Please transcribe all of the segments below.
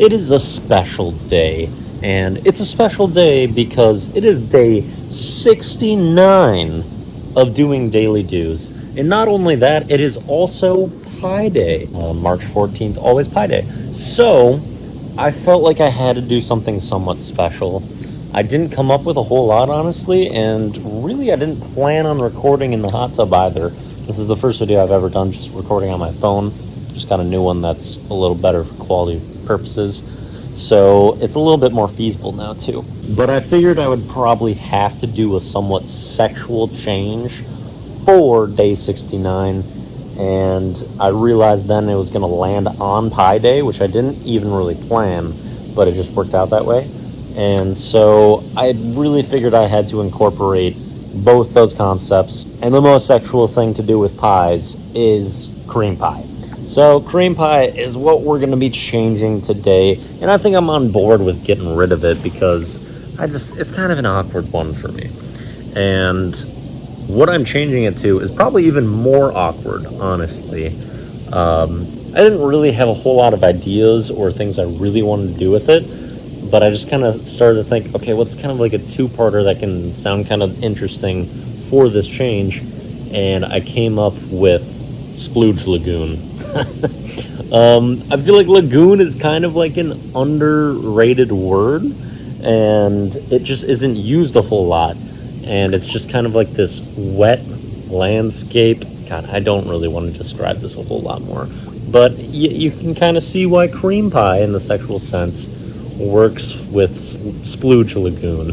It is a special day, and it's a special day because it is day 69 of doing Daily Do's. And not only that, it is also Pi Day. March 14th, always Pi Day. So, I felt like I had to do something somewhat special. I didn't come up with a whole lot, honestly, and really I didn't plan on recording in the hot tub either. This is the first video I've ever done just recording on my phone. Just got a new one that's a little better for quality purposes. So it's a little bit more feasible now too. But I figured I would probably have to do a somewhat sexual change for day 69. And I realized then it was going to land on Pi Day, which I didn't even really plan, but it just worked out that way. And so I really figured I had to incorporate both those concepts. And the most sexual thing to do with pies is cream pie. So cream pie is what we're going to be changing today. And I think I'm on board with getting rid of it because it's kind of an awkward one for me. And what I'm changing it to is probably even more awkward, honestly. I didn't really have a whole lot of ideas or things I really wanted to do with it. But I just kind of started to think, okay, what's kind of like a two-parter that can sound kind of interesting for this change? And I came up with Splooge Lagoon. I feel like lagoon is kind of like an underrated word, and it just isn't used a whole lot. And it's just kind of like this wet landscape. God, I don't really want to describe this a whole lot more. But you can kind of see why cream pie, in the sexual sense, works with Splooge Lagoon.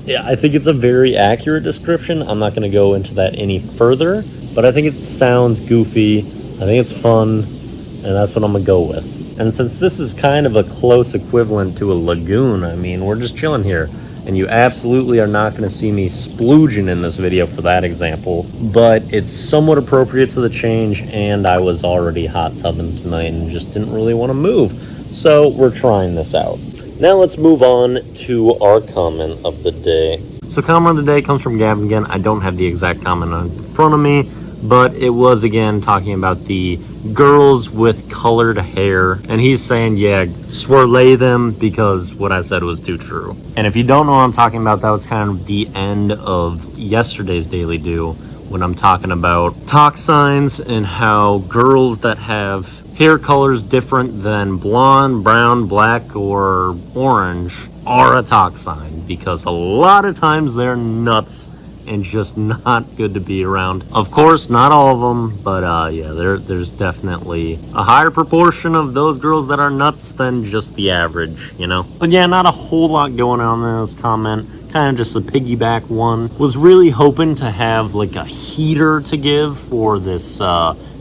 Yeah, I think it's a very accurate description. I'm not going to go into that any further, but I think it sounds goofy. I think it's fun, and that's what I'm going to go with. And since this is kind of a close equivalent to a lagoon, I mean, we're just chilling here, and you absolutely are not going to see me splooging in this video for that example, but it's somewhat appropriate to the change, and I was already hot tubbing tonight and just didn't really want to move. So we're trying this out. Now let's move on to our comment of the day. So comment of the day comes from Gavin again. I don't have the exact comment in front of me, but it was again talking about the girls with colored hair. And he's saying, yeah, swirlay them, because what I said was too true. And if you don't know what I'm talking about, that was kind of the end of yesterday's Daily Do, when I'm talking about talk signs and how girls that have hair colors different than blonde, brown, black, or orange are a talk sign, because a lot of times they're nuts and just not good to be around. Of course, not all of them, but yeah, there's definitely a higher proportion of those girls that are nuts than just the average, you know? But yeah, not a whole lot going on in this comment. Kind of just a piggyback one. Was really hoping to have like a heater to give for this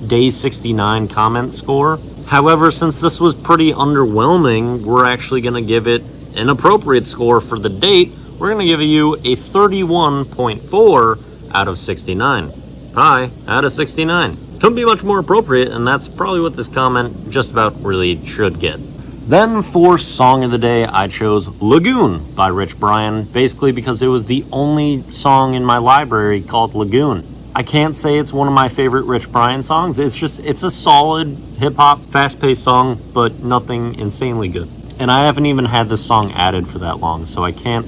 day 69 comment score. However, since this was pretty underwhelming, we're actually going to give it an appropriate score for the date. We're going to give you a 31.4 out of 69. Pi out of 69. Couldn't be much more appropriate, and that's probably what this comment just about really should get. Then for song of the day, I chose Lagoon by Rich Brian, basically because it was the only song in my library called Lagoon. I can't say it's one of my favorite Rich Brian songs. It's a solid hip-hop, fast-paced song, but nothing insanely good. And I haven't even had this song added for that long, so I can't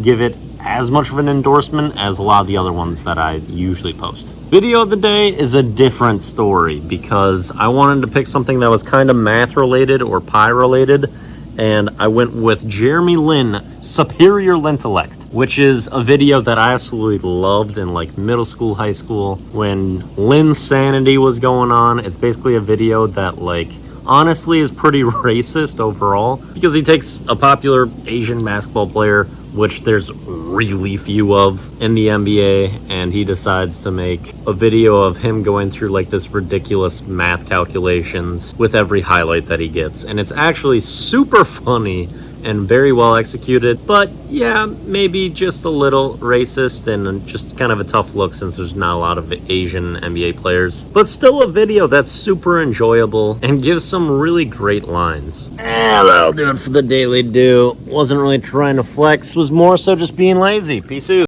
give it as much of an endorsement as a lot of the other ones that I usually post. Video of the day is a different story, because I wanted to pick something that was kind of math-related or pie-related, and I went with Jeremy Lin, Superior Lintellect, which is a video that I absolutely loved in like middle school, high school, when Linsanity was going on. It's basically a video that like honestly is pretty racist overall, because he takes a popular Asian basketball player, which there's really few of in the NBA, and he decides to make a video of him going through like this ridiculous math calculations with every highlight that he gets. And it's actually super funny and very well executed, but yeah, maybe just a little racist and just kind of a tough look since there's not a lot of Asian NBA players, but still a video that's super enjoyable and gives some really great lines. That'll do it for the Daily Do. Wasn't really trying to flex, was more so just being lazy. Peace out.